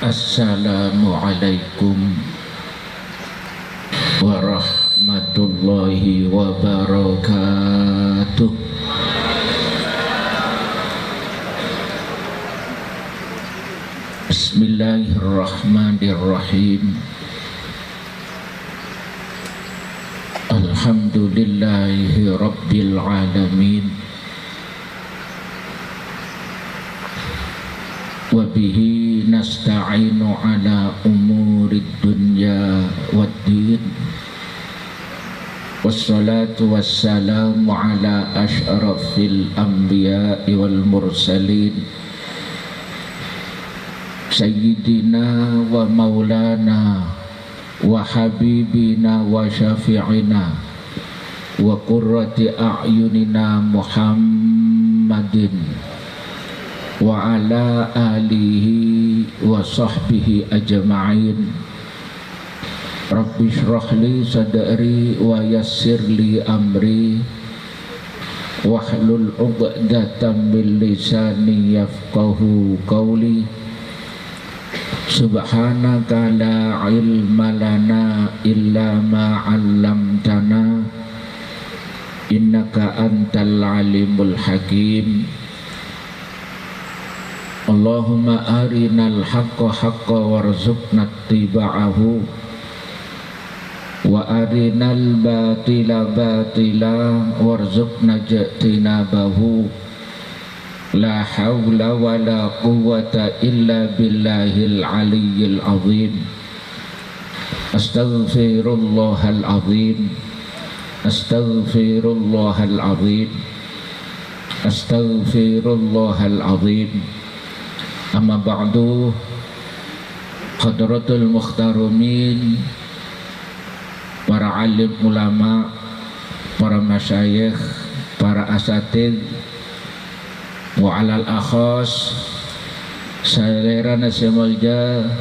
Assalamualaikum warahmatullahi wabarakatuh. Bismillahirrahmanirrahim. Alhamdulillahi rabbil alamin. Wabihi nasta'inu ala umurid dunya waddin. Wassalatu wassalamu ala ashrafil anbiya'i wal mursalin Sayyidina wa maulana wa habibina wa syafi'ina wa qurrati a'yunina Muhammadin wa ala alihi wa sahbihi ajma'in. Rabbi shrah li sadri wa yassir li amri wahlul 'uqdatam min lisani yafqahu qawli. Subhanaka la ilma lana illa ma 'allamtana innaka antal alimul hakim. Allahumma arinal haqqa haqqa warzuqna ittiba'ahu wa arinal batila batila warzuqna ijtinabahu. La hawla wa la quwwata illa billahil aliyyil azim. Astaghfirullahal azim. Astaghfirullahal azim. Astaghfirullahal azim. Amma ba'du, hadratul mukhtarumin, para alim ulama, para masyayikh, para asatid, wa alal akhas saudara nasimulja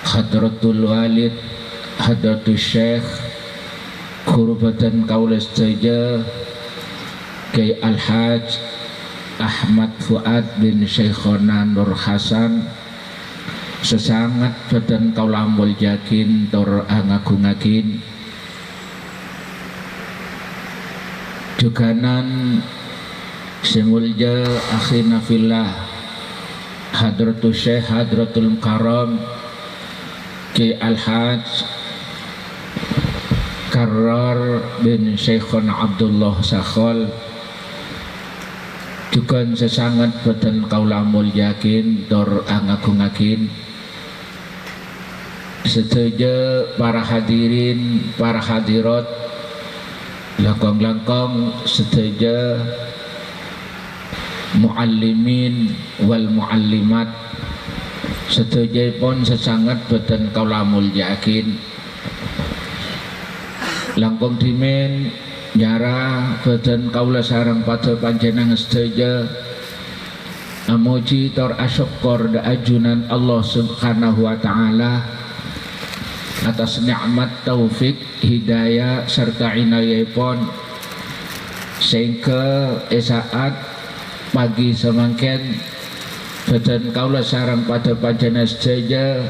hadratul walid, hadratul syekh, kurbatan kaulis saja Kiai Al-Hajj Ahmad Fuad bin Syekhona Nur Hasan, sesangat badan kaulamul yakin tur angagungakin juganan simulja akhina fillah hadratul syekh hadratul karam Kiai Al-Hajj Karrar bin Syekhona Abdullah Sakhol, juga sesangat badan kaulamul yakin tur angagungakin setuju para hadirin para hadirat langkong-langkong setuju muallimin wal muallimat setuju pun sesangat badan kaulamul yakin langkong dimen nyara badan kaula sarang pada panjenengan sedaya amuji tor asyukur da ajunan Allah subhanahu wa ta'ala atas nikmat taufik hidayah serta inayahipun sehingga saat pagi semangken badan kaula sarang pada panjenengan sedaya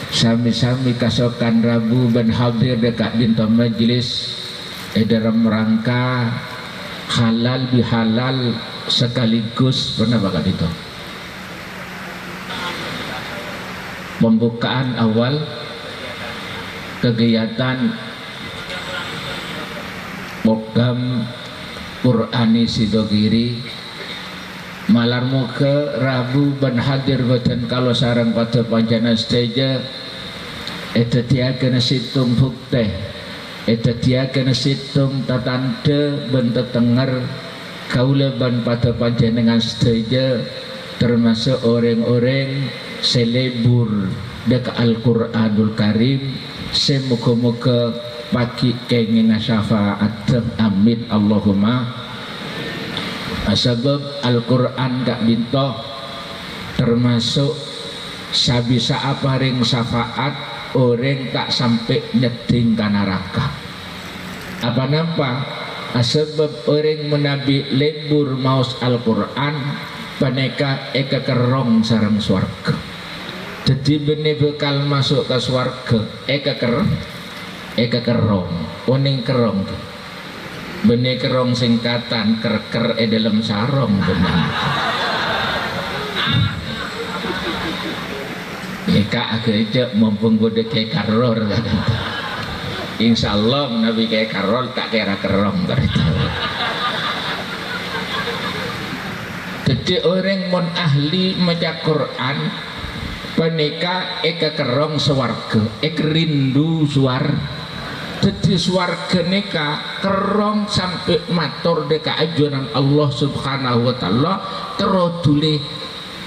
sami-sami kasokan Rabu ben hadir dekat dinten majelis dalam rangka halal bihalal sekaligus pernah bakat itu pembukaan awal kegiatan program Qur'ani Sidogiri malar muka Rabu ben hadir badan kalau sarang pada panjana stage itu tiaga nasitung bukti eta tiaga nasitung tatanda bentuk tengar kaula ban pada panjenengan sedaya termasuk orang-orang selebur dek Al-Qur'anul Karim semoga-moga pagi kenging syafaat amin Allahumma. Sebab Al-Qur'an gak bintoh termasuk sabisa apa ring syafaat orang tak sampai nyeding ke neraka. Apa nampak? Sebab orang menabi lebur maus Al-Quran paneka eka kerong sarang swarga. Jadi benih bekal masuk ke swarga kekerong oning kerong benih kerong singkatan ker dalam sarong benih Eka agak mumpung gede kayak karor insyaallah nabi kayak karor tak kira kerong jadi orang mon ahli maca Quran penika eka kerong swarga rindu suar jadi swarga nika kerong sampai matur deka ajunan Allah subhanahu wa ta'ala terodule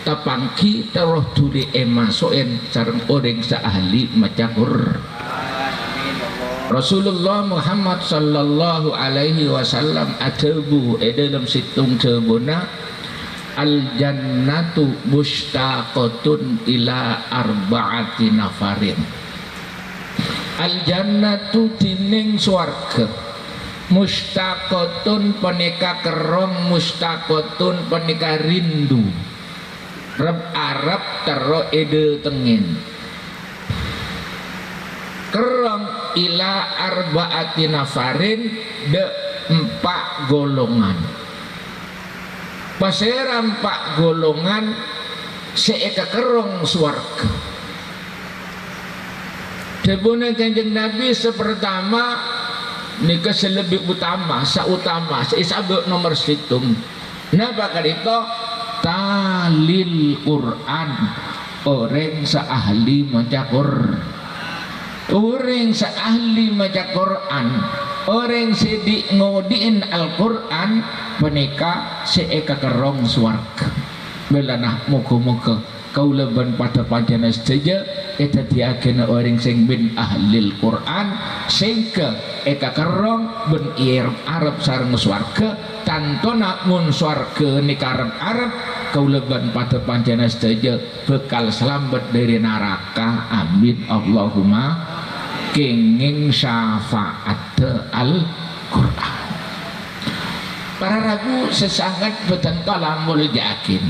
tapangki terodule emasoen sareng orang seahli maca Quran Rasulullah Muhammad sallallahu alaihi wasallam adabu dalam situng jebona al jannatu mustaqatun ila arba'ati nafarin al jannatu tining swarga mustaqatun penika kerong mustaqatun penika rindu Rab Arab tero ede tengin kerong ila arba'ati nafarin de 4 golongan pasera 4 golongan seeka kerong swarga debuna kanjeng Nabi sepertama nika selebih utama sautama seisabuk nomor situng napa kadito talil Quran orang seahli maca Quran orang seahli maca Quran orang sedi ngodiin Al-Quran menika seeka kerong swarga belanah moga-moga kaulaban pada panjana saja eta diagena orang sing bin ahlil Quran sehingga eka kerong ben Arab sareng swarga tantona mun swarga nikarep Arab kaulaban pada panjana saja bekal selamat dari neraka amin Allahumma kenging syafaat Al-Quran para ragu sesangat betentol amul yakin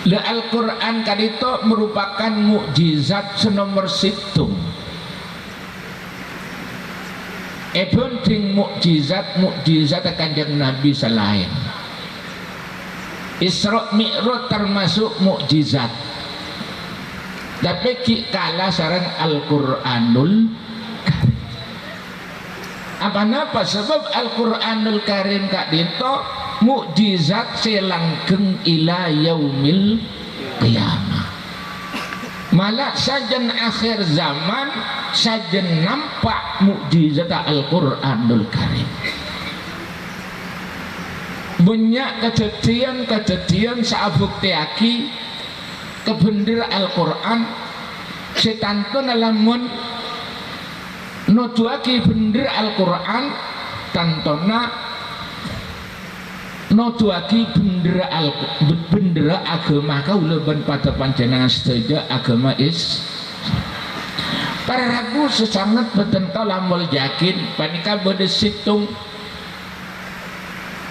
le Al-Quran kadito merupakan mukjizat senomor situng penting mukjizat kanjeng Nabi selain Isra Mi'raj termasuk mukjizat tapi kalah sareng Al-Quranul Karim apa-apa sebab Al-Quranul Karim kak dito mukjizat selanggeng ila yaumil qiyamah malah sajen akhir zaman sajen nampak mukjizat Al-Quranul Karim banyak kejadian saabuktiaki kebener Al-Quran setantun alamun noduaki bener Al-Quran tantona noduaki bener agama kaulaban pada panjenengan sedaya agama para ragu sesangat betentol amul yakin panika bade situng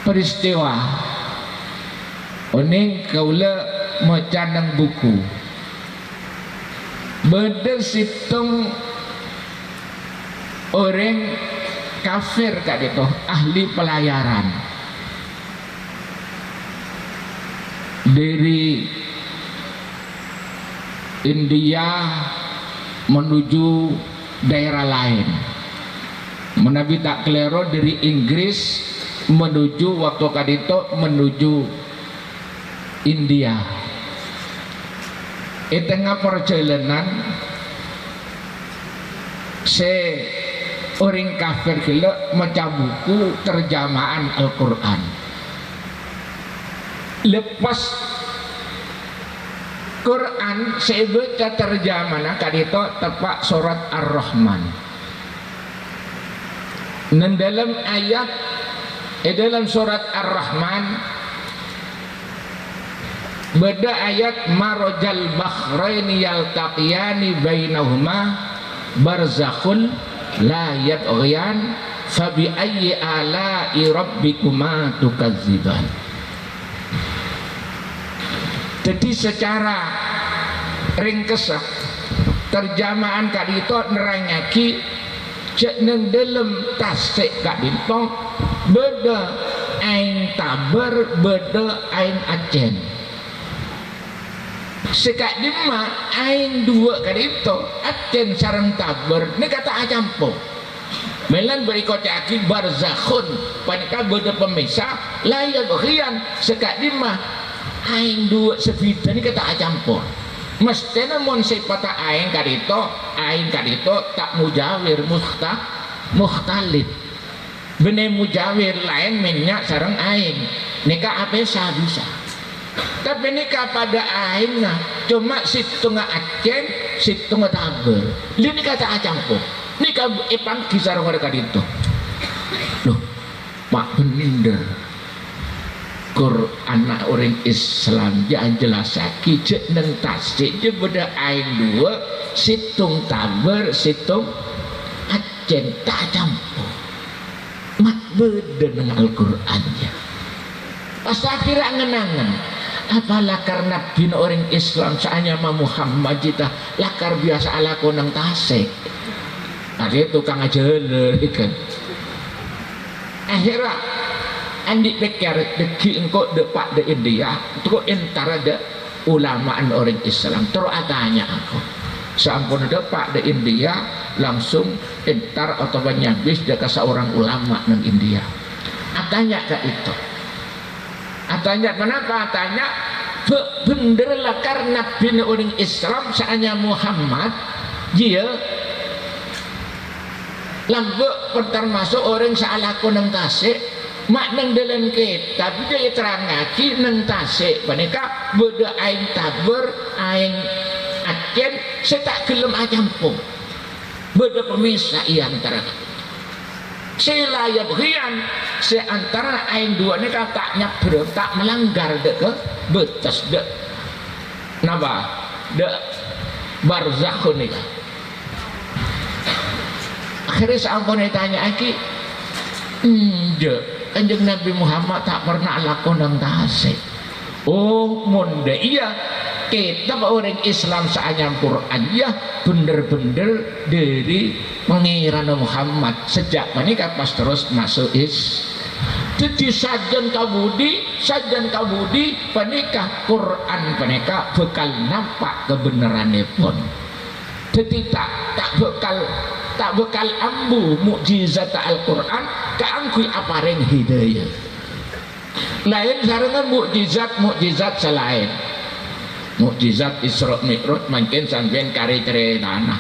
peristiwa oning kaula maca nang buku bade situng orang kafir kak itu ahli pelayaran dari India menuju daerah lain menabi tak kelero dari Inggris menuju waktu kadito menuju India tengah perjalanan orang kafir gila maca buku terjemahan Al-Quran lepas Quran saya baca terjemahan kadito tepak surat Ar-Rahman dan dalam ayat dalam surat Ar-Rahman beda ayat marojal bakhraini yaltaqiyani bainahuma barzakhul la yabghiyan fabi ayyi ala'i rabbikuma tukadziban. Jadi secara ringkesah terjemahan kadito nerangaki cek neng dalam tasik kadito beda ain tabar beda ain acen sekak dima ain dua kadito acen sarang tabar ini kata acampo melan berikut aki barzakhun panika beda pemisah layan khian sekak dima ain dua sepita ini kata acampo mestinya mun sifat ain kadito tak mujawir mukhtalid bener mujawir lain minyak sarang ain nikah apa bisa tapi nikah pada ain cuma situnga acen situnga taber ini kata acampo nikah ipang kisar warga kadito loh mak bener Quran orang Islam jangan jelas lagi cek neng tasik je beda ain dua situng taber situng acen tak campur mak beda dengan Al-Qurannya pas akhirnya ngenangan apalah karena bin orang Islam seanya Muhammad kita lakar biasa ala konang tasik ada tukang ajaler kan akhirnya andi pikir deki engkau depak de India itu antara de ulamaan orang Islam terus tanya aku sampun depak de India langsung entar atau nyabis dia ke seorang ulama nang India atanya ke itu atanya kenapa atanya bener lah karena bin orang Islam seanya Muhammad dia lambek termasuk orang salah konang tasik mak neng dalam kitab dia terangaki neng tasik panika beda ain taber ain acen saya tak gelem acampur beda pemisah iya antara sila ya bagian seantara ain dua ini tak nyabrang tak melanggar dek ke betas dek napa dek barzakhun nih akhirnya sampun ditanya aki dek Kanjeng Nabi Muhammad tak pernah lakonan tasik. Oh, monde iya. Kita orang Islam seanyam Quran ya bener-bener dari pengiran Muhammad sejak menikah pas terus masuk jadi sajan kabudi penikah Quran penikah bekal nampak kebenarannya pun jadi tak bekal ambu mukjizat Al-Quran keangkui apareng hidayah lain sarangan mukjizat selain mukjizat Isra Mi'raj mungkin sampean kari ceritana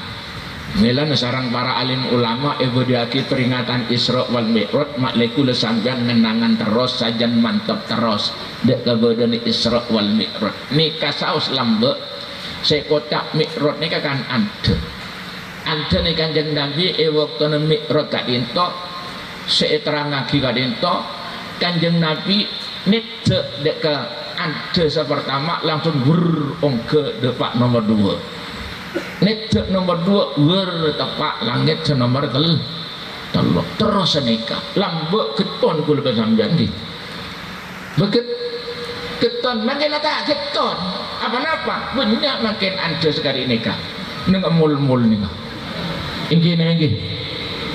melan sarang para alim ulama ebodiaki peringatan Isra wal Mi'raj maklekul sampean ngenangan terus sajan mantap terus dek kebedan Isra wal Mi'raj nikah saus lambe sekotak Mi'raj nikah kan ada nih Kanjeng Nabi waktu Mi'raj kadinto seterangaki kadinto Kanjeng Nabi nete dek ke ada sepertama langsung ke depak nomor 2 nete nomor 2 tepak langit senomor telur terus nikah lambek keton kula sampeyan iki beget keton makin tak keton apa-apa banyak makin ada sekali nikah neng mul-mul nikah ini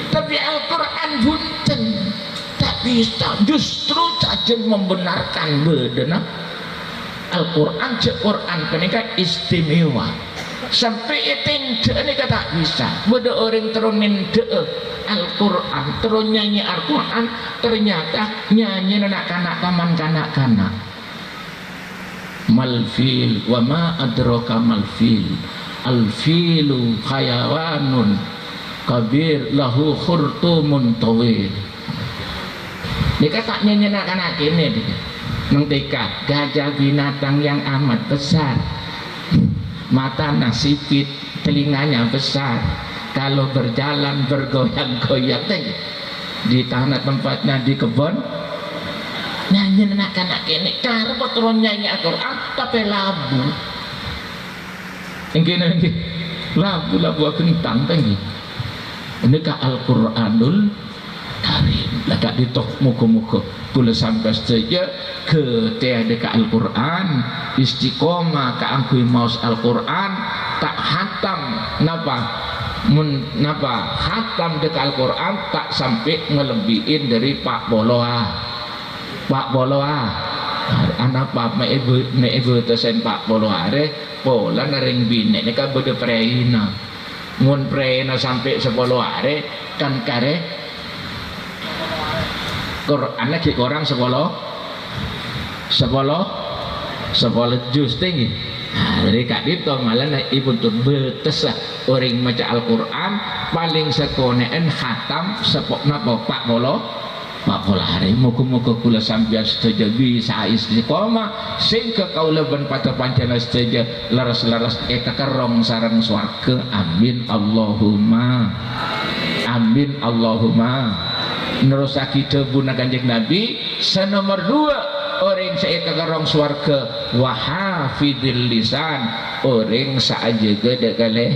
tapi Al-Quran bunten tak bisa justru saja membenarkan bedana Al-Quran Quran kenika istimewa sampai itu ini tak bisa beda orang terunin Al-Quran terus nyanyi Al-Quran ternyata nyanyi anak kanak taman kanak-kanak malfil wa ma adraka malfil al-filu hayawanun kabir lahu khurtumun tawil dia tak nyanyi anak-anak ini nengtika gajah binatang yang amat besar mata nasipit telinganya besar kalau berjalan bergoyang-goyang di tanah tempatnya di kebun nyanyi anak-anak ini karena turun nyanyi Al-Quran tapi labu ini labu kentang tinggi ini ke Al-Quranul Karim Lagak ditok muka-muka kula sampai saja ke deka Al-Quran istiqomah ke angkui maus Al-Quran tak hatam napa hatam deka Al-Quran tak sampai ngelebihin dari Pak Boloa anak Pak me ibu tesen Pak Boloa re pola naring bine ini kan bode preina mun preina sampai 10 hari kan kare Quran lagi orang sekolah jus tinggi. Jadi kak itu malah ibu tuh betes lah orang maca Al-Quran paling sekoneen khatam sepok napa Pak Bolo hari muka-muka kula sampeyan setuju bisa istiqomah sing ke kaula ben pada pancena setuju laras-laras kekerong sareng swarga amin Allahumma nerusaki debuna Kanjeng Nabi senomor 2 orang saya kekerong swarga wahafidil lisan orang saaja gede kale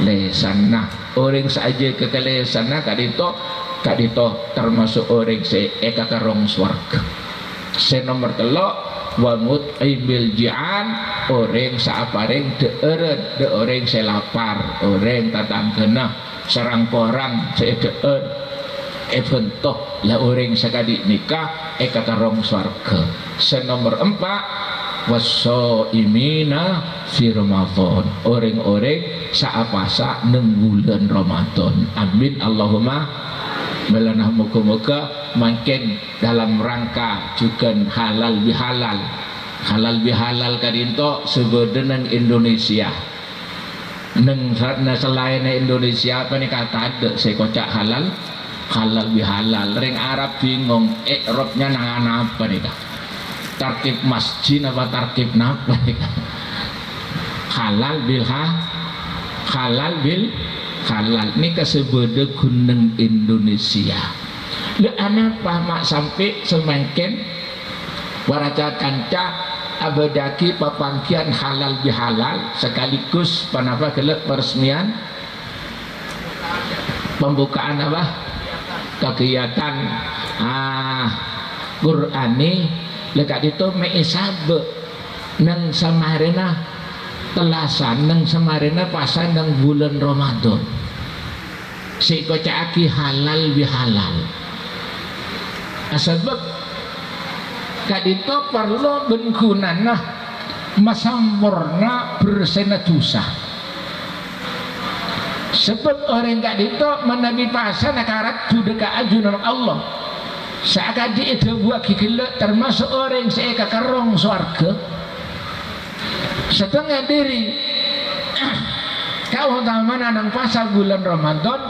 lesan nah orang saaja ke lesan nah kadito termasuk orang saya kekerong swarga senomor 3 wamut ibil jian orang saapareng de orang saya lapar orang tatang kena serang korang saya eventoh lah orang sekali nikah kakarong swarga senomor 4 wasoimina fi Ramadan orang-orang saapasa neng bulan Ramadan amin Allahumma melanah muka-muka makin dalam rangka juga halal bihalal kadinto sebenarnya Indonesia neng selain Indonesia apa nih kata ada saya kocak halal bihalal ring Arab bingung i'rabnya nang apa nih kak tarkib masjid apa tarkib napa nih kak halal bil halal ini kesebeda gunung Indonesia le anapa mak sampai semakin waraca kanca abadaki papangkian halal bihalal sekaligus panapa kelak peresmian pembukaan apa kegiatan Qur'ani lekat itu meisabe nang samarena telasan nang samarena pasan nang bulan Ramadan si kocaki halal bihalal asabab kadito perlu bengunana masampurna bersenatusah sebab orang gak dito menabi pasan akarat dudeka ajunan Allah saakadi itu buat kikilak termasuk orang saya kekerong swarga setengah diri kau taman nang pasal bulan Ramadan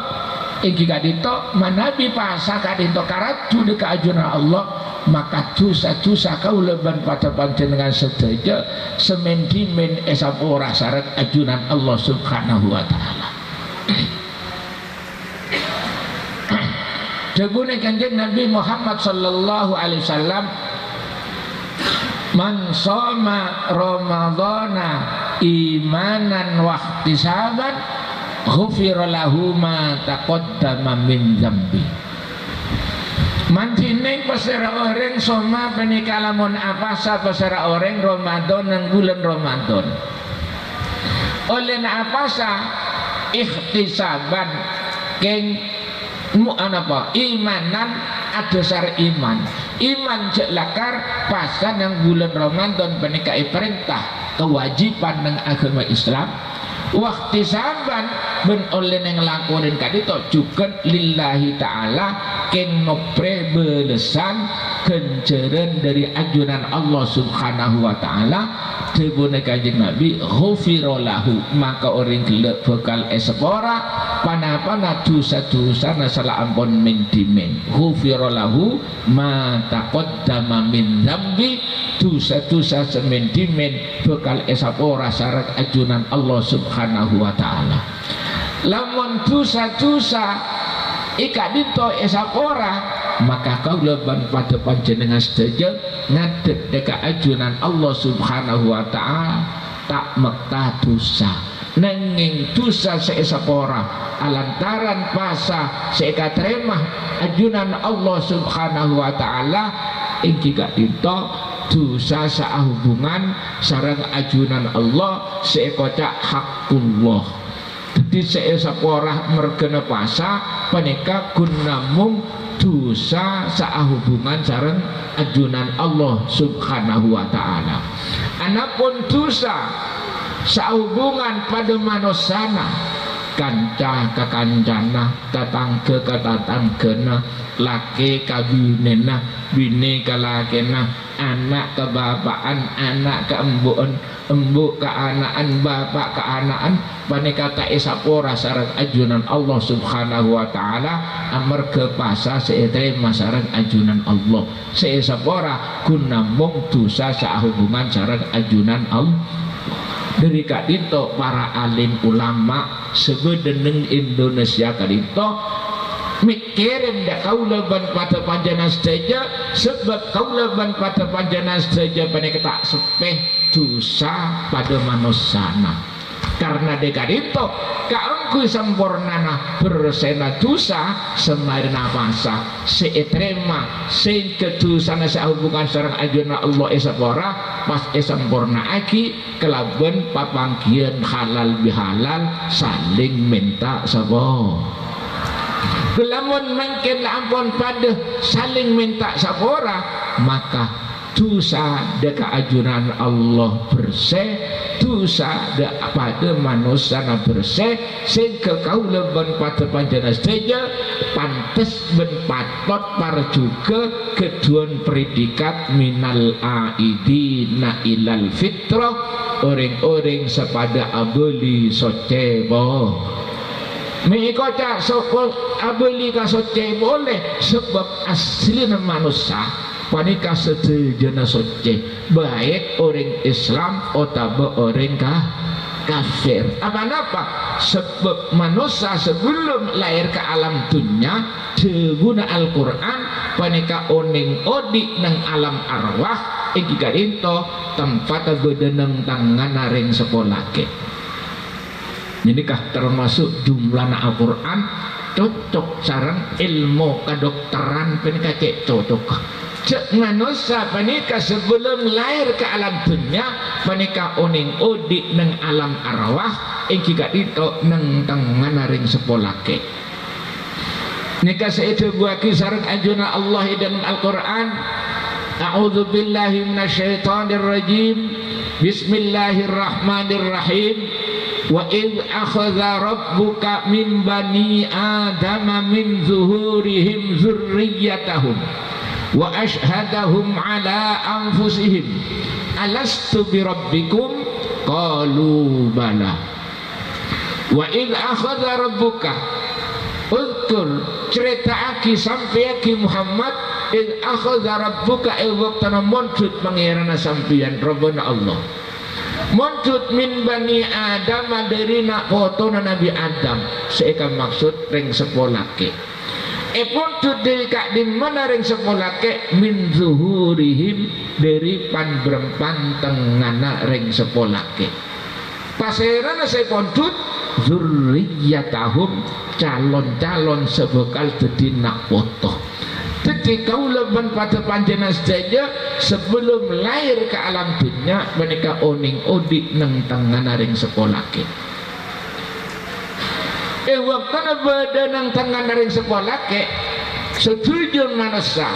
iki gak dito menabi pasan gak dito karat dudeka ajunan Allah maka dosa-dosa kau leban pada panjenengan sedaya sementimen esapora syarat ajunan Allah subhanahu wa ta'ala Debune Kanjeng Nabi Muhammad sallallahu alaihi wasallam man shoma ramadhana imanan wa ihtisaban ghufira lahu ma taqaddama min dzambi mantine pasera orang soma penikalamun apasa pasera orang Ramadan nang bulan Ramadan oleh apasa ikhtisaban keng apa imanan adasar iman jelakar pasan yang bulan Ramadan penikai perintah kewajiban ng agama Islam waktu saban ben oleh yang lakonin kadito juga lillahi ta'ala keng nopre belesan kenceran dari ajunan Allah subhanahu wa ta'ala debune Kanjeng Nabi ghufira lahu maka orang gelek bakal esepora panapana dosa-dosa nasala ampun mendimen ghufira lahu ma taqaddama min dzambi dosa-dosa semendimen bakal esepora syarat ajunan Allah subhanahu wa ta'ala lamun dosa-dosa ika dito esapora maka kau leban pada panjenengan sedaya ngadet deka ajunan Allah subhanahu wa ta'ala tak mekta dosa nenging dosa seesapora alantaran pasa seeka terima ajunan Allah subhanahu wa ta'ala ingki gak dinto dosa sahubungan sarang ajunan Allah seekocak hakullah. Jadi seesapora mergena pasa panika gunamung dosa sahubungan sarang ajunan Allah subhanahu wa ta'ala. Anapun dosa sahubungan pada manusana kanca ke kancana tatangke ke tatanggena laki ke binena bini ke lakena anak ke bapaan anak ke embuan embu ke anaan bapak ke anaan panika ta esapora sareng ajunan Allah subhanahu wa ta'ala amarga pasa seetrema sareng ajunan Allah seesapora gunamung dosa sahubungan sareng ajunan Allah. Dari kadito para alim ulama sebedeneng Indonesia kadito mikirin dak kaulaban pada panjana saja sebab kaulaban pada panjana saja panik tak sepeh dosa pada manusana karena dekadito kaangku sampurnana bersena dosa semarina pasa seetrema sing kedusana sehubungan sareng ajunan Allah esapora pas esampurna aki kelaban papanggian halal bihalal saling minta sabo gelamun mungkin ampun pada saling minta sabora maka dosa deka ajunan Allah bersih dosa dek pada manusia bersih sehingga kau leban pada panjana saja pantes ben patot par juga keduan predikat minal aidina ilal fitrah orang-orang sepada abeli socebo mengikota sokol abeli ka soce boleh sebab asli manusia panika sedejana soce baik orang Islam atau orang kafir apa-apa sebab manusia sebelum lahir ke alam dunia diguna Al-Quran panika oning odik nang alam arwah iki kadinto tempat bedeneng tangan ring sekolah ke inikah termasuk jumlah Al-Quran cocok sarang ilmu kedokteran panika cek cocok cek manusia panika sebelum lahir ke alam dunia panika oning odik nang alam arwah iki kadito nang tangan ring sepolake nika seitu buaki sarang ajuna Allah dan Al-Quran a'udzu billahi minasyaitonir rajim bismillahirrahmanirrahim wa idh akhadha rabbuka min bani adama min zuhurihim zurriyyatahum wa ashhadahum ala anfusihim alastu bi rabbikum qalu bala wa idh akhadha rabbuka udkur cerita aki sampai aki Muhammad idh akhadha rabbuka waktu moncut pangirana sampian Rabbana Allah moncut min bani Adam dari nak foto Nabi Adam seeka maksud ring sepolake moncut dari kak di mana ring sepolake min zuhurihim dari pan berempan tengana ring sepolake pasirana saya moncut zurriyatahum calon-calon sebekal jadi nak foto jadi kau leban pada panjana saja sebelum lahir ke alam dunia menikah oning odik neng tangan ring sekolah ke waktu beda neng tangan ring sekolah ke setuju manusia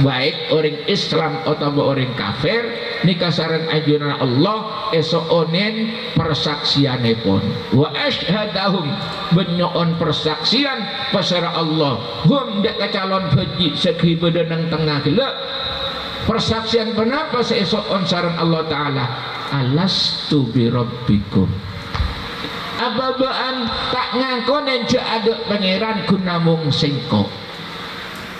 baik orang Islam atau orang kafir nikah sareng ajunan Allah esok onen persaksiane pun wa asyhadahum benyoon persaksian pasara Allah hum dek calon haji segi bedenang tengah gila persaksian kenapa seesok on sareng Allah Ta'ala alastu bi rabbikum ababaan tak ngangkonen je ada pangeran gunamung singko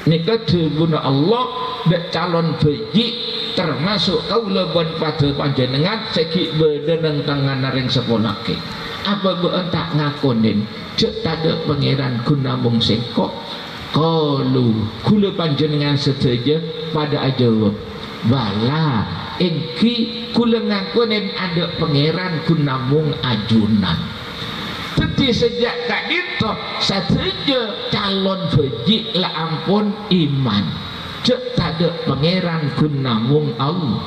nikah dibuna Allah dek calon haji termasuk kau leban pada panjenengan segi bedenang tangan ring sepolake apa beun tak ngakonin cek tada pangeran gunamung singko kalu kula panjenengan sedaja pada ajawab bala engki kula ngakonin ada pangeran gunamung ajunan Jadi sejak kak itu saja calon beji lah ampun iman cek tak ada pangeran kun namung Allah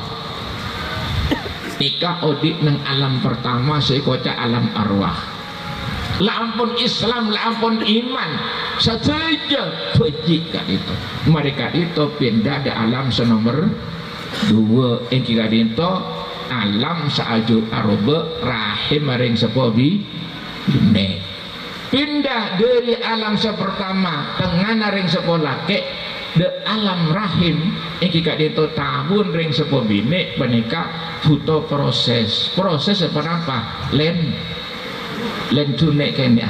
nikah odik nang alam pertama saya kocak alam arwah lah ampun Islam lah ampun iman saja beji kak itu mereka itu pindah di alam senomor 2 yang kira itu alam saaju aroba rahim maring sepobi ini pindah dari alam sepertama tengah ring sepolake de alam rahim yang kika itu tahun ring sepobine menikah butuh proses apa len tunek kene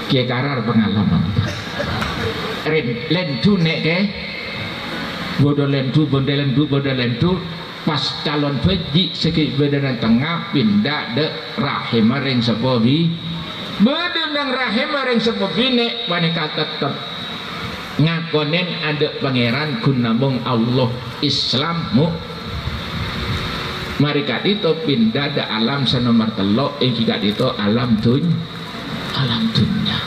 kia karar pengalaman len tunek ke bodoh lendu pas calon beji sekit bedanan tengah pindah de rahim ring sepobi bedenang rahim ring sepobine wanita tetap ngakonen ada pangeran gunamung Allah Islammu mereka itu pindah de alam senomor telok yang kita itu alam dunia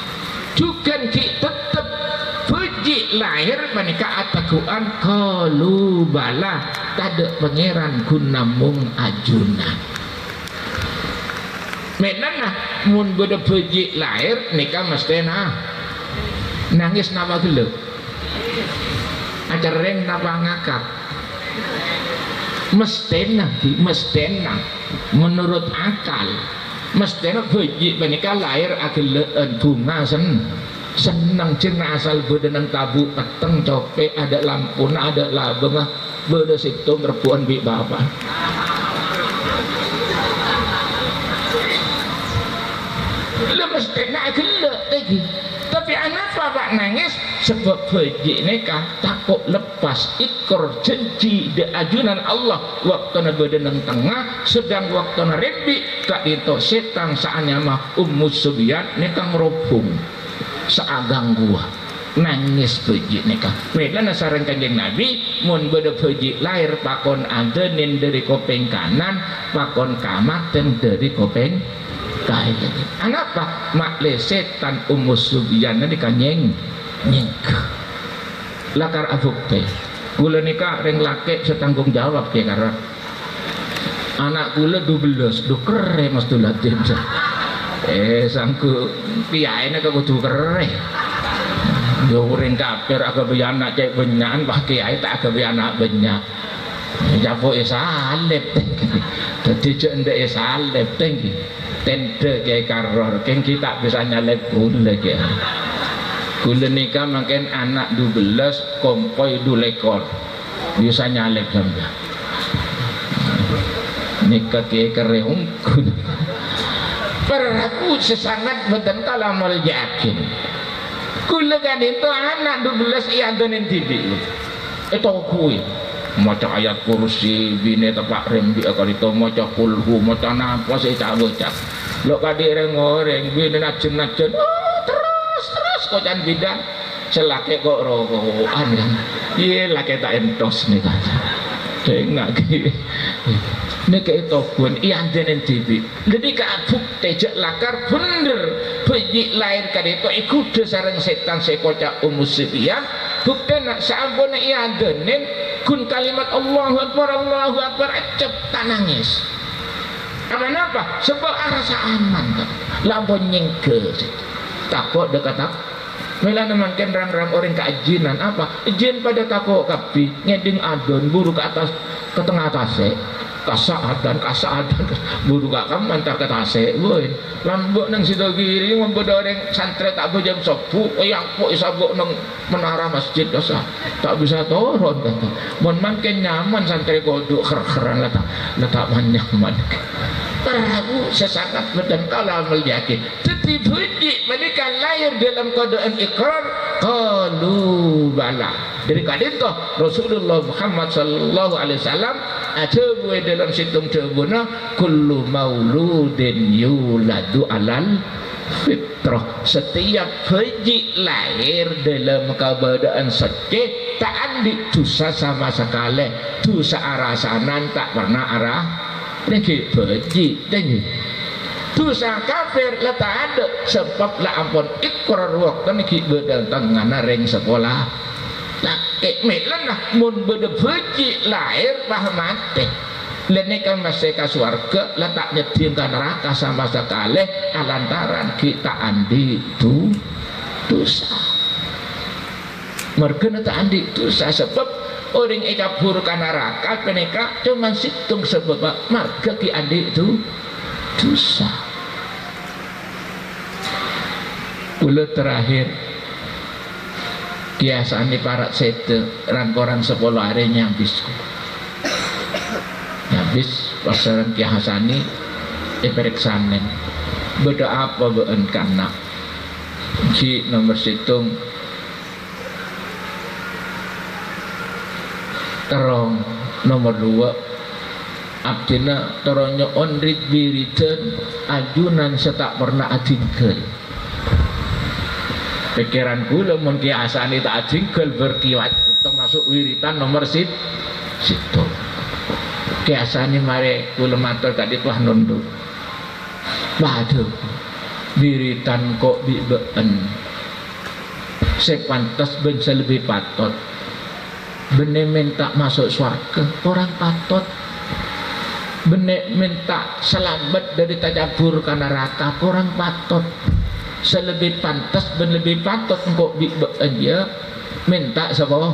juga kita tetap beji lahir menikah atakuan kalu bala tada pangeran gunamung ajunan menana mun bodo beji lahir nikah mesti nangis napa gelap acareng napa ngakak mesti menurut akal mesti beji menikah lahir ageleen bunga senang cina asal bedenang tabu peteng cope ada lampuna ada labeng beda situ merpuan bi bapak lemes kena gelek lagi tapi anak bapak nangis sebab beji nikah takut lepas ikor janji di ajunan Allah waktu bedenang tengah sedang waktu rimbi kak itu setan saanya mah Subyan nikah ngerobong seagang gua nangis beji nikah medan saran kanjeng Nabi mun beda beji lahir pakon adenin dari kopeng kanan pakon kamaten dari kopeng kanan anapa makle setan Subyan nanti kanyeng lakar abukte gula nikah ring laki setanggung jawab ya karena anak gula 12 kere mas tulatin sangku piyaine kudu kere yo ring kafir aga anak cek benyakan pak kiai tak aga anak benyak japo salib dadi cek ndek salib tinggi tende kiai karor ken kita bisa nyalip gula ki gula nikah makin anak 12 kompoi 2 lekor bisa nyalip sampai nikah kiai kere ungkun peraku sesangat beten kalamal yakin kulegan itu anak 12 iya donin tibi itu kui maca ayat kursi bine tepak rembi akal itu maca kulhu maca napa sih bocah lo kadi reng-reng bine najen terus kocan bidang selake kok rokokan kan iya laki tak entos nih kan tengah gitu neka itu pun iya denen tibi jadi kabuk tejak lakar bener beji lahir kan itu ikut sarang setan sekocak Subyan bukti nak sampun iya denen kun kalimat Allahu Akbar acep tanangis kenapa? Sebab rasa aman kan lampun nyengke takut dekat mela nemakin rang-rang orang keajinan apa jin pada takut kapi ngeding adon buru ke atas ke tengah atasnya kasaadan buru kakam mantar ke tasik boy lambuk nang situ kiri membodo orang santri tak bejam sepu yang kok isabuk nang menara masjid dosa tak bisa turun kata mon makin nyaman santri kodok ker-keran letak nyaman perahu sesangat dan kalah yakin tetapi beji mereka lahir dalam keadaan ikrar qalu bala dari kadito Rasulullah Muhammad sallallahu alaihi wasallam ada buat dalam situng cebuna kullu mauludin yuladu alal fitrah setiap beji lahir dalam keadaan suci tak ada dosa sama sekali dosa arasanan tak pernah arah lagi beji tinggi dosa kafir la tak ada sebab la ampun ikrar waktu niki bedal tengana ring sekolah tak melan lah mun beda beci lahir bah mati lenekan masih ke surga la tak nyedin ke neraka sama sekali lantaran kita andi itu dosa mereka tak andi dosa sebab orang ikabur ke neraka penika cuma situng sebab marga ki andi itu dosa. Ulu terakhir kiasan di parat sete rangkoran 10 hari nyambis pasaran kiasani periksanen beda apa beun kana si nomor situng terong nomor 2 abdina teronyo onrit biritan ajunan setak pernah adingkel pikiran kula mun kiasani tak adingkel berkiwat termasuk wiritan nomor situ kiasani mare kula matur kadipah nundu waduh wiritan kok bibeen sepantas ben lebih patot bener minta masuk surga orang patot benek minta selamat dari tajabur ke neraka orang patut selebih pantas ben lebih patut engkau dia minta sapa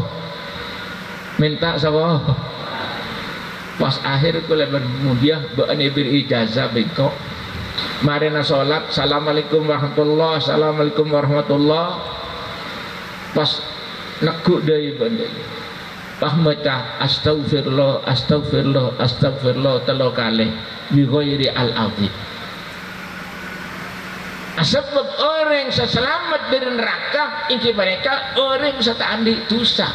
pas akhir kula bermudiah beun ibri ijazah bengkok marina salat assalamualaikum warahmatullah assalamualaikum warahmatullah pas nekuk deui bende Pahmata astagfirullah astagfirullah astagfirullah telo kali bi ghairi al-azim. Sebab orang seselamat dari neraka inci mereka orang setandi dosa.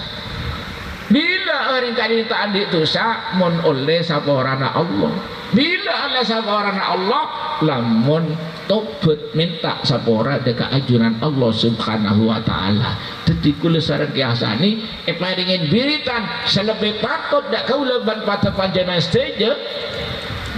Bila orang tadi tandi dosa mon oleh saporana Allah. Bila oleh saporana Allah lamun tobat minta sapora dekat ajunan Allah Subhanahu wa taala. Dadi kula sareng kiasani paringin biritan selebih patut dak kaula ban pada panjenengan sedaja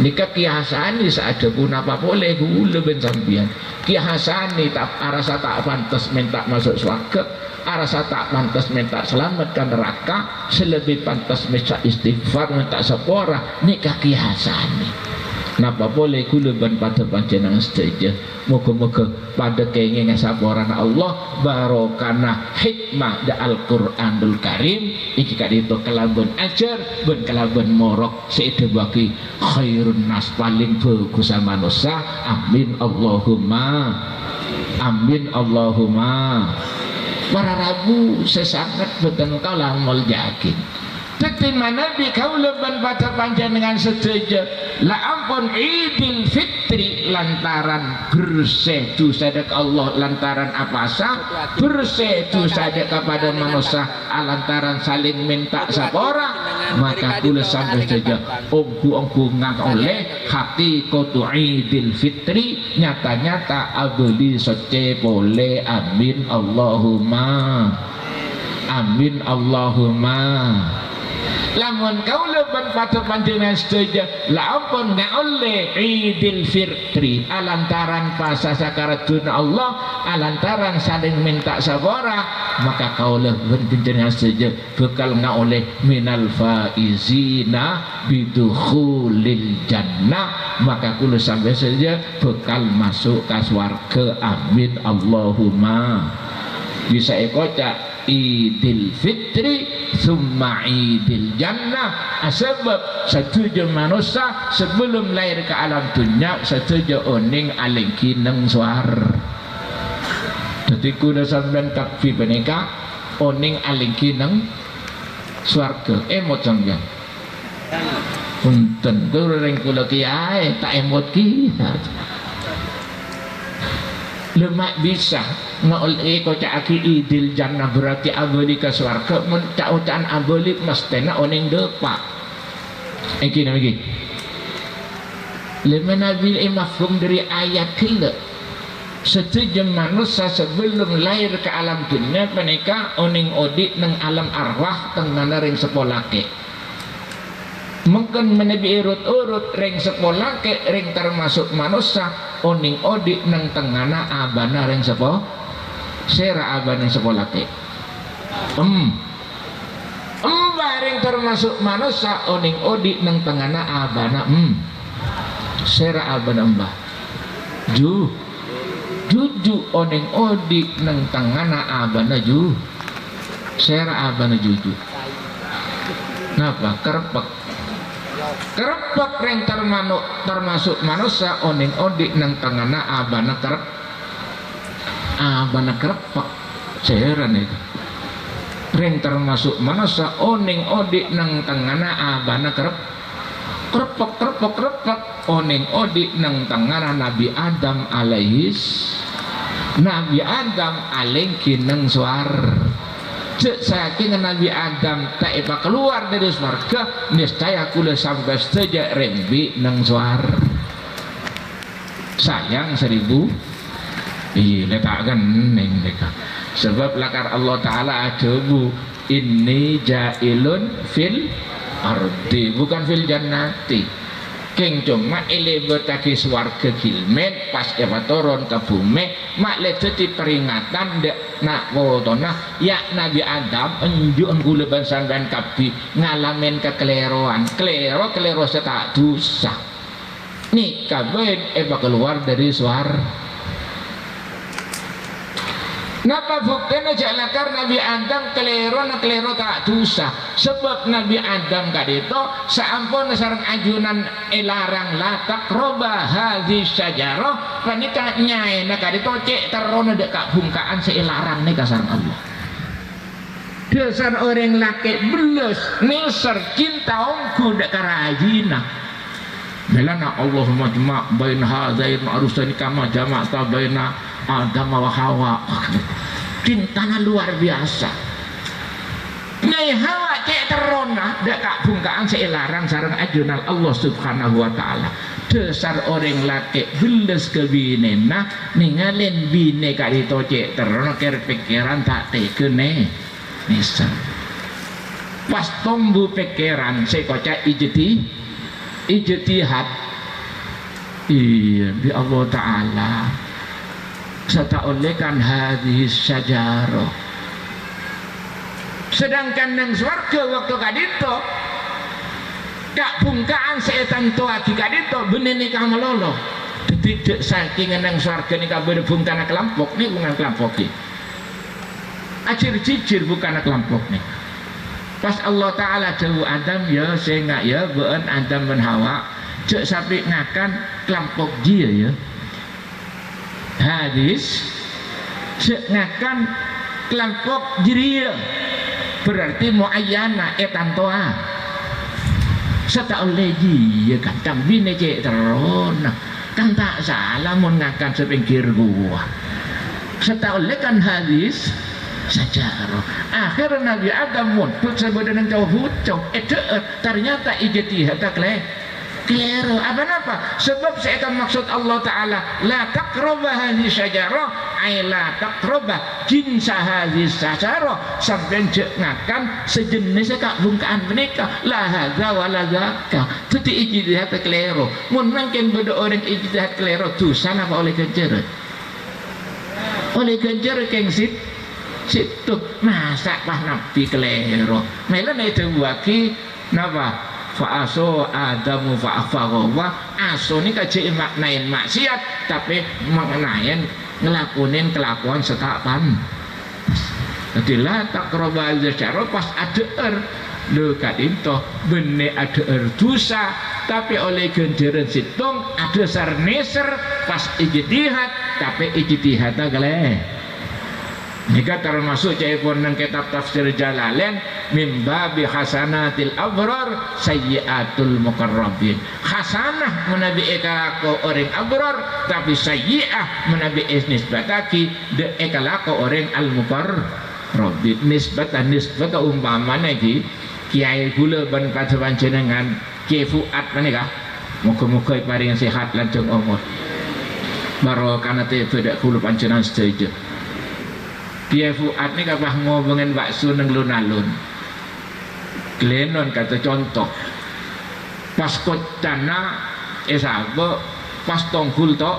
nika kiasani saada pun apa boleh kula ben sampeyan kiasani tak arasa tak pantas minta masuk surga arasa tak pantas minta selamat ke neraka selebih pantas minta istighfar minta sapora nika kiasani napa boleh kula ban pada panjenengan sedaja moga-moga pada kenging saboran Allah barokana hikmah da Al-Qur'anul Karim iki kadito kelaban ajar ben kelaban morok seide bagi khairun nas paling bagus manusia amin Allahumma amin Allahumma para rabu sesangat beten kala mul yakin Tetin mana bi kaula ban pada panjenengan sedaja la ampun Idul Fitri lantaran bersih dosa dek Allah lantaran apa sah bersih dosa dek kepada manusia lantaran saling minta sapora maka kula sampai saja ongku ngak oleh hati kotu Idul Fitri nyata-nyata abdi soce boleh amin Allahumma amin Allahumma lamun kaula ban patur panjenengan sedaja la ampun ngaole Idul Fitri alantaran pasa sakaratun Allah alantaran saling minta sabara maka kaula panjenengan sedaja bekal ngaole minal faizina bidukhulil jannah maka kula sampai saja bekal masuk ke swarga amin Allahumma bisa ekocak Idul Fitri summa Idul Jannah sebab setuju manusia sebelum lahir ke alam dunia setuju oning alingki neng suar jadi kuda sampean takfi benika oning alingki neng suarga emot sampean punten kula ring kula kiai tak emot ki lemak bisa ngoleh kocak aki Idul Jannah berarti abadi ke swarga mun caucan abadi mestena oning depak iki nami lemana bil mafhum dari ayat kila setuju manusia sebelum lahir ke alam dunia menika oning odik neng alam arwah tengah ring sepolake mungkin menebi urut-urut ring sekolah ke ring termasuk manusia oning odik nang tengana abana ring sepo sera abana sekolah ke ring termasuk manusia oning odik nang tengana abana sera abana mbah juju oning odik nang tengana abana sera abana juju napa kerepek ring termasuk manusia oning odik nang tengana abana kerepek seheran itu ring termasuk manusia oning odik nang tengana abana kerepek oning odik nang tengana Nabi Adam Nabi Adam kineng suar cek saking Nabi Adam tak keluar dari surga niscaya kula sampai saja rembi nang suar sayang 1000 iya letakkan neng mereka sebab lakar Allah Ta'ala ajabu ini jailun fil ardi bukan fil jannati keng cuma elebetake swarga gilmen pas turun ke bumi mak leceti peringatan dek nak wotona ya Nabi Adam enjuk enggule bansan dan kapi ngalamin kekeleroan kelero setak dosa nih kabin keluar dari suar napa buktinya jalakar Nabi Adam kelero tak dosa sebab Nabi Adam kadito saampun sareng ajunan elarang latak roba hadis syajarah panika nyai na kadito cek terona dek bungkaan seilarang nih kasarang Allah dasar orang laki beles neser cinta ongku dek karajina belana Allahumma jma' bain hadain arusani kama jama' ta baina Adam wa Hawa cintanya luar biasa Nyai Hawa cek terona dak bungkaan seilarang sareng ajunan Allah Subhanahu wa taala dasar orang laki beles ke binena ningalin bine kadito cek terona ker pikiran tak tekene nisa pas tombu pikiran sekoca ijtihad iya bi Allah taala serta olehkan hadis syajarah sedangkan nang swarga waktu kadito gak bungkaan setan tua di kadito bener nikah melolo tidak saking nang swarga nikah berbungkana kelampok nih bukan kelampok nih acir cicir bukan kelampok nih pas Allah Ta'ala jauh Adam ya sehingga ya beun Adam dan Hawa cek sampai ngakan kelampok dia ya hadis ngakan kelompok jiria berarti muayyana etantoa serta oleh dia kan tambine cek terona kan tak salah mau ngakan sepinggir gua serta oleh kan hadis sejarah akhir Nabi Adam muntut sebenarnya jauh hucau ternyata ijtihad kelero apa sebab saya akan maksud Allah Ta'ala la taqrabah hadhihi syajarah ay la taqrabah jinsa hadhihi syajarah sampai ngakan sejenis kak bungkaan menikah la hadza wa la zaka itu ijtihad kelero mun mungkin beda orang ijtihad kelero dosa apa oleh kencer keng situ masa pas nabi kelero melan itu waki napa fa'aso Adamu fa'afarowa aso ini kaji maknain maksiat tapi mengenain ngelakuin kelakuan setapan jadi lah tak kerobal secara pas ada lu kadinto benih ada dosa tapi oleh genjeran situng ada sarneser pas ijtihad tapi ijtihad galeh jika termasuk caipun nang kitab tafsir Jalalain mimba bi hasanatil abrar sayyiatul muqarrabin hasanah menabi ekalako orang abrar tapi sayyiah menabi nisbataki de ekalako orang al muqarrabin nisbatan umpamana iki kiai kula ban panjenengan Kiai Fuad menika muga-muga paring sehat lanjut umur barokah te beda kula panjenengan sedaya Kiai Fuad ini kapah ngomongin bakso neng lun-alun Glenon kata contoh pas kocana esabo pas tongkul to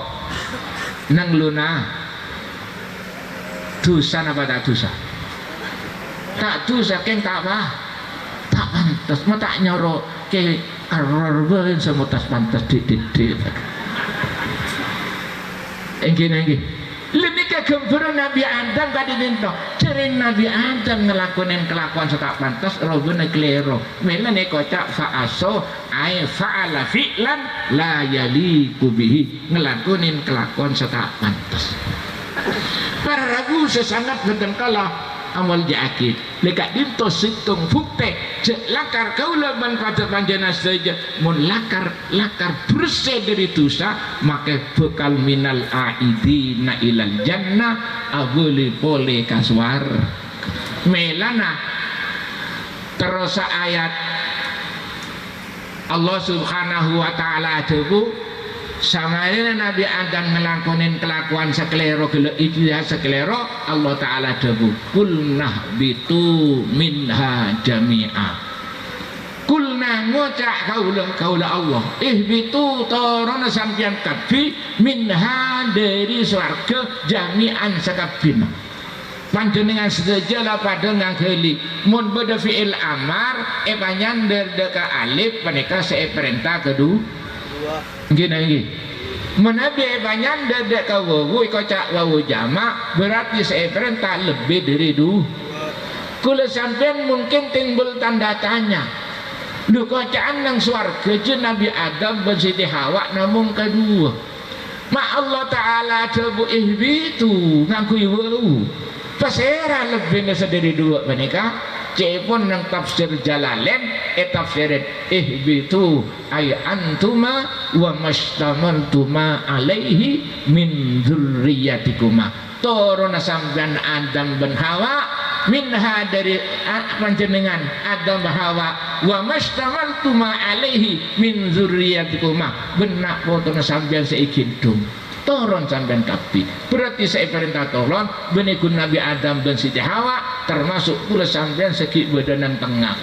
nang luna dosa apa tak dosa? Tak dosa keng tak apa? Tak pantas, mau tak nyoro ke arwah semua tas pantas di. Enggi. Lebih ke gembira Nabi Adam kadi dinto. Sering Nabi Adam ngelakuin kelakuan setak pantas, robene klero. Melane kocak fa'aso ay fa'ala fi'lan la yaliku bihi, ngelakuin kelakuan setak pantas. Para ragu sesangat benten kala amal jakit lekat dinto situng fukte lakar kaula ban pada panjana saja mun lakar bersih dari dosa maka bekal minal aidina ilal jannah abuli pole kaswar melana terus ayat Allah subhanahu wa ta'ala debu sama ini Nabi Adam ngelakonin kelakuan sekelero sekelero Allah Ta'ala debu kulnah bitu minha jami'a kulnah ngocak kaula Allah bitu torona sampian kabi minha dari swarga jami'an sakabina panjenengan sejalah pada ngakeli mun beda fi'il amar panyander deka alif panika saya perintah kedua gini menabi banyak dedek kawawu kocak wawu jamak berarti saya perintah lebih dari dua kalau sampai mungkin timbul tanda tanya lu kocaan yang suarga je Nabi Adam dan Siti Hawa namun kedua ma Allah Ta'ala coba ihbitu ngakui wawu pasera lebih dari dua menikah cepon nang tafsir Jalalain tafsirin ihbitu ay antuma wa mastamaltuma alaihi min dzurriyyatikuma turun sampean Adam ben Hawa minha dari panjenengan Adam ben Hawa wa mastamaltuma alaihi min dzurriyyatikuma benak foto sampean seikidung turun sampean kabeh berarti saya perintah tolong benikun Nabi Adam dan Siti Hawa termasuk pula sampean segi badanan tengah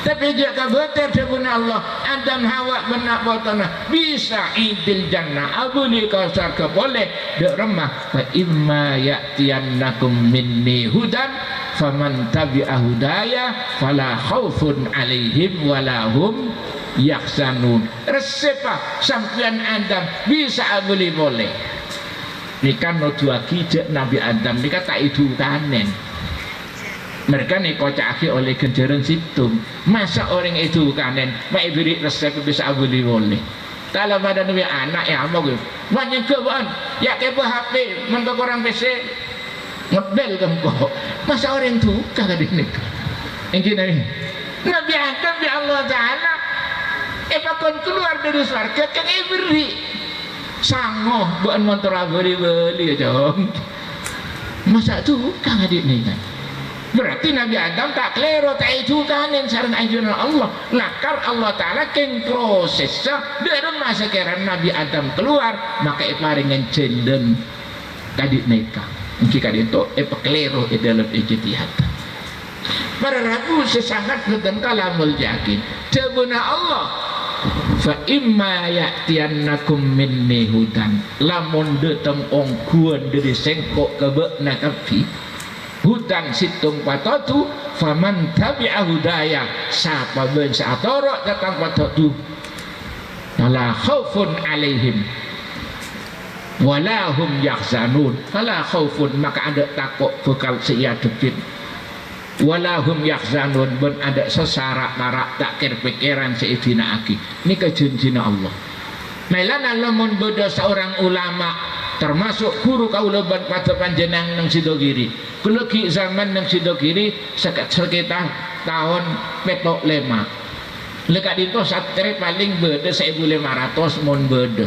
tapi jika betul dibuna Allah Adam Hawa benak botona bisa idil jannah abuli kau surga boleh dek remah fa imma ya'tiyannakum minni hudan faman tabi'a hudaya fala khaufun alaihim walahum yaksanun resepah sampian Adam bisa boleh nikah no dua kijak Nabi Adam nikah tak itu kanen mereka nih kocaki oleh genjaran situng masa orang itu kanen mak beri resep bisa boleh kalau pada Nabi anak ya mau gue banyak kebun ya kepo HP mentok orang PC ngebel kemko masa orang itu kagak dinikah yang gini Nabi Adam ya Allah Ta'ala pakon keluar dari surga kan beri sangoh bukan motor beli aja masa tuh kang adik nih kan berarti Nabi Adam tak klero tak itu kanin saran anjuran Allah lakar Allah Ta'ala keng prosesnya dari masa keran Nabi Adam keluar maka paringan jenden kadik nikah jika itu klero dalam ijtihad para ragu sesangat dan kalamul yakin jabuna Allah fa imma ya'tiyannakum minni hudan lamun deteng ongguan dari sengkok kebekna kapi hudan situng patatu faman tabi'a hudaya sapa ben satoro datang patatu la khaufun alaihim wala hum yahzanun fala khaufun maka ada takut bekal siadepin walahum yahzanun ben ada sesarak marak takir pikiran seidina aki ini kejenjina Allah melana lamun beda seorang ulama termasuk guru kaulaban pada panjenengan nang Sidogiri kelegi zaman nang Sidogiri sekitar tahun petok lema lekat itu satri paling beda 1500 mun beda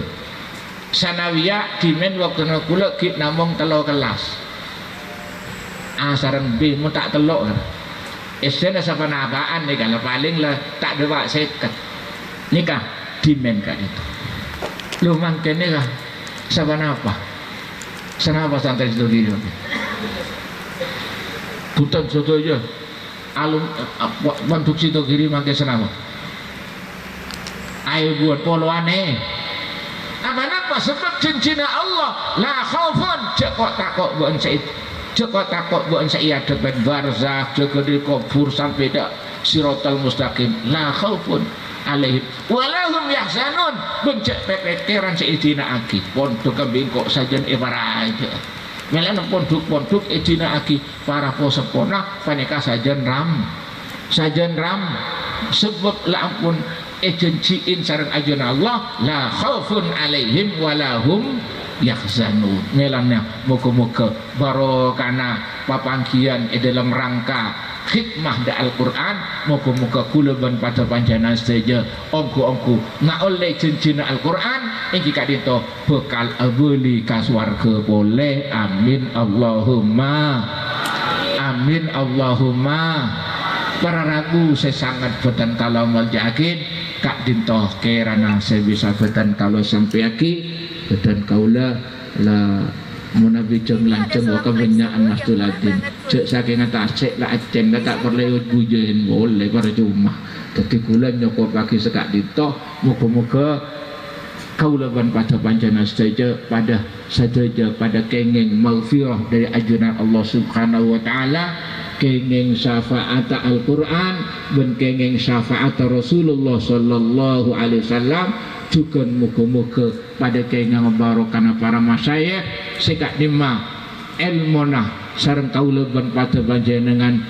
sanawiyah dimen waktu kula ki namung 3 kelas sarang B mau tak telok kan esena sapa napaan nih kalau paling lah tak ada seket nikah dimen kan itu lu mangkene kah sapa napa senapa santai itu gini bukan soto aja alum bantuk situ kiri mangke senapa ayo buat poloane. Apa sebab cincina Allah la khaufun cekok takok buat saya cekok takok buat saya depan barzakh cekok di kubur sampai dak siratal mustaqim la khaufun alaihim walahum yahzanun bencek pepeteran seidina aki pondok kambing kok sajen aja melana pondok idina aki para posepona paneka sajen ram sebab la ampun ejenciin sareng ajen Allah la khaufun alaihim walahum yahzanun melana muga-muga barokana papanggian dalam rangka khidmah da Al-Quran muga-muga kula ban pada panjenengan sedaya ongko-ongko ngaole cincina Al-Quran iki kadito bekal abeli ka swarga boleh amin Allahumma para ragu saya sangat betan kalau maljakin kak dintoh kerana saya bisa betan kalau sampai aki betan kaula la munabi jeng lanceng waka benyaan mastulatin cek saking ngata cek la aceng tak perlu bujen boleh para cuma tapi kula nyokop pagi sekak dintoh muga-muga kaula ban pada panjenengan saja pada kenging maghfirah dari ajunan Allah Subhanahu wa taala kenging syafaat Al-Quran dan kenging syafaat Rasulullah sallallahu alaihi wasallam juga muga-muga pada kenging barokana para masyayikh sekak dima ilmunah sareng kaula ban pada panjenengan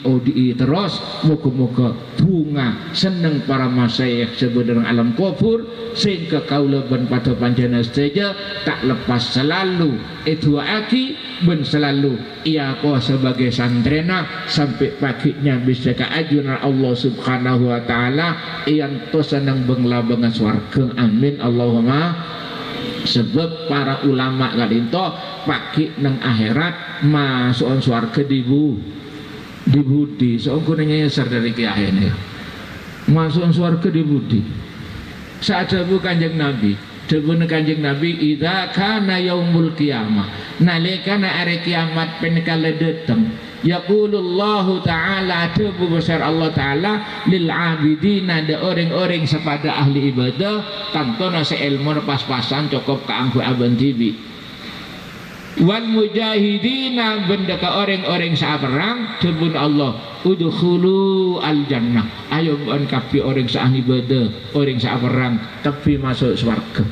odi terus muga-muga bunga seneng para masyayikh sebenarnya alam kubur sehingga kaula ban pada panjenengan saja tak lepas selalu itu aki ben selalu ia ko sebagai santrena sampai paginya bisa ke ajunan Allah Subhanahu wa taala yang to seneng bengla bengan swarga amin Allahumma sebab para ulama kadinto pagi nang akhirat masuk swarga di budi seongkonnya nyasar dari kiai ini masuk swarga di budi saat Abu Kanjeng Nabi Debun Kanjeng Nabi idza kana yaumul qiyamah nalikana hari kiamat penikala datang yaqulullahu ta'ala debu besar Allah ta'ala lil abidina ada orang-orang sepada ahli ibadah tantona seilmu pas-pasan cukup keanggu aban tibi wal mujahidina benda ke orang-orang saperang debun Allah udkhulu al jannah ayo kapi orang ahli ibadah orang saperang tapi masuk swarga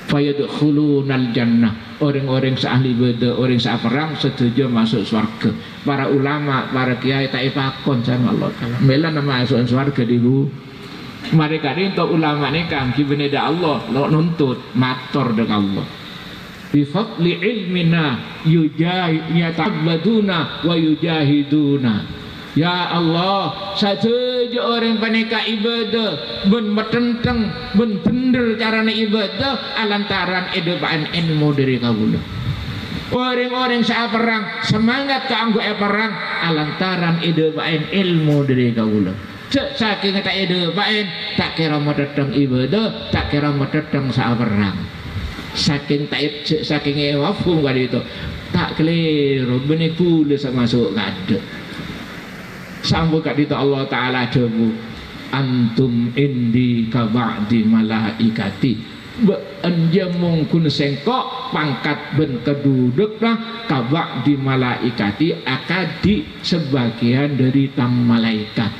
fayadkhulunal jannah orang-orang ahli ibadah orang saperang setuju masuk swarga para ulama para kiai tak ipakon sama Allah taala mela nama masuk swarga dulu mereka ini untuk ulama ini kan kibneda Allah lo nuntut matur dengan Allah bifadli ilmina yataabaduna wa yujahiduna ya Allah saja orang paneka ibadah ben metenteng ben bener carane ibadah alantaran edebaan ilmu dari kawula orang-orang saperang semangat kanggo perang alantaran edebaan ilmu dari kawula cek saking tak edebaan tak kira metenteng ibadah tak kira metenteng saperang saking taib saking wafum kali itu tak keliru benih kula masuk kada sambung kat itu Allah Ta'ala debu antum indi ka ba'di malaikati anja mungkun sengkok pangkat ben keduduk lah ka ba'di malaikati akadi sebagian dari tam malaikat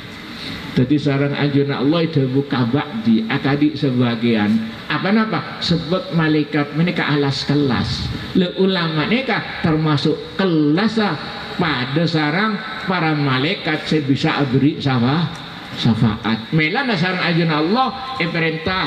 jadi sarang anjuna Allah debu ka ba'di akadi sebagian apa-apa sebab malaikat mereka alas kelas le ulama mereka termasuk kelas pada sarang para malaikat saya bisa beri syafaat melana sarang ajun Allah perintah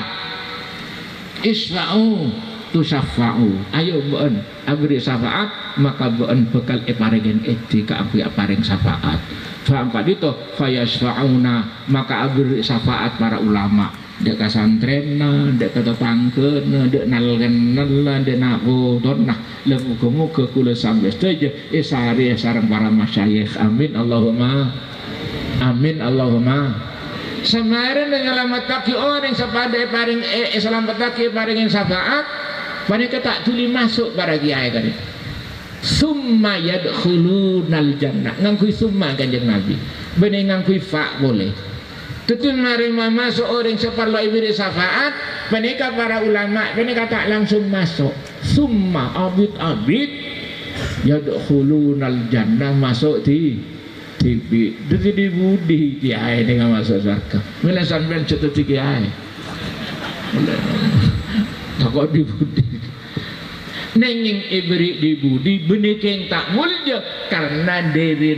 isfa'u tusaffa'u ayo beun abri syafaat maka beun bekal paringen edi ka abri paring syafaat fa'angkat itu fayasfa'una maka abri syafaat para ulama dek kasantrenna dek tetangkeuna dek nalgenna dek nabodonna muga-muga kula sampai saja sehari sareng para masyayikh amin Allahumma semarin ngalamatake orang sepada paring selamatake paringin syafaat panika tak tuli masuk para kiai kali summa yadkhulunal jannah ngangkui summa kanjeng Nabi bening ngangkui fa boleh Tutun mari mama seorang separlo ibri syafaat, menika para ulama, menika tak langsung masuk. Summa abid yadkhulunal jannah, masuk di budi di air dengan masuk surga. Mila sampean cetu iki ae. Takut di budi. Nenging ibri di budi benikeng tak mulja karena dari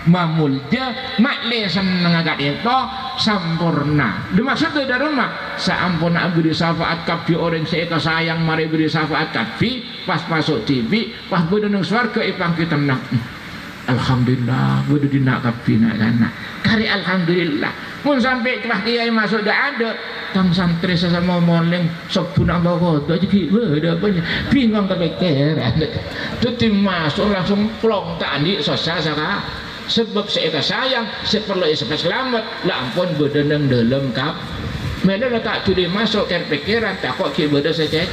mamulja makle seneng agak itu sampurna. Dimaksud dari rumah saampuna beri syafaat kapi orang seeka sayang mari beri syafaat kapi pas masuk TV pas bedeneng swarga ipang kita menang. Alhamdulillah bodo dina kapi nak kana kari alhamdulillah mun sampai kelah kiai masuk dah ada tang santri sesama moleng sok punak bawa tu aja ki ada apa bingung kepikiran tuti masuk langsung plong tak andi sosa saka sebab seeka sayang seperlu sampai selamat lah ampun bedeneng dalam kap mana tak curi masuk ke pikiran tak kok ki bodo saja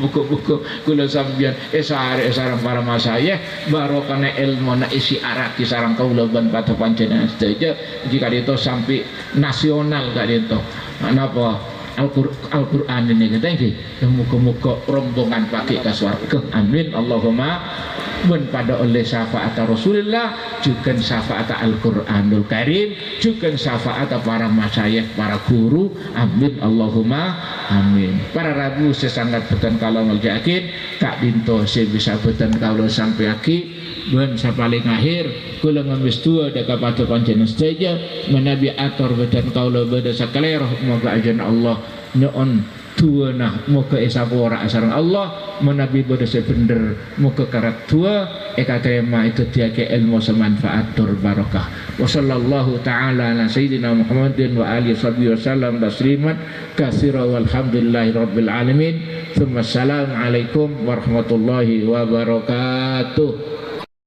buku-buku kula sambian sarang para masayah barokana ilmu na isi araki sarang kaula ban pata panjenengan sedaya jika itu sampai nasional gak itu napa Al-Qur'an ini kita iki muga-muga rombongan pakai ka swarga amin Allahumma mun pada oleh syafaat Rasulullah juga syafaat Al-Qur'anul Karim juga syafaat para masyayikh para guru amin Allahumma amin. Para rabu sesangat beten kalau ngerjakin tak binto saya bisa beten kalau sampai aki ben paling akhir kula ngemis tua deka patu panjenengan saja menabi ator beten kalau beda sakaleroh moga ajan Allah nyon tua nah moga esapora asarang Allah menabi beda sebener moga karat tua eka terima itu tiake ilmu semanfaat tur barokah wa sallallahu ta'ala ala sayyidina Muhammadin wa alihi wasallam tasliman katsira walhamdulillahi rabbil alamin. Assalamualaikum warahmatullahi wabarakatuh.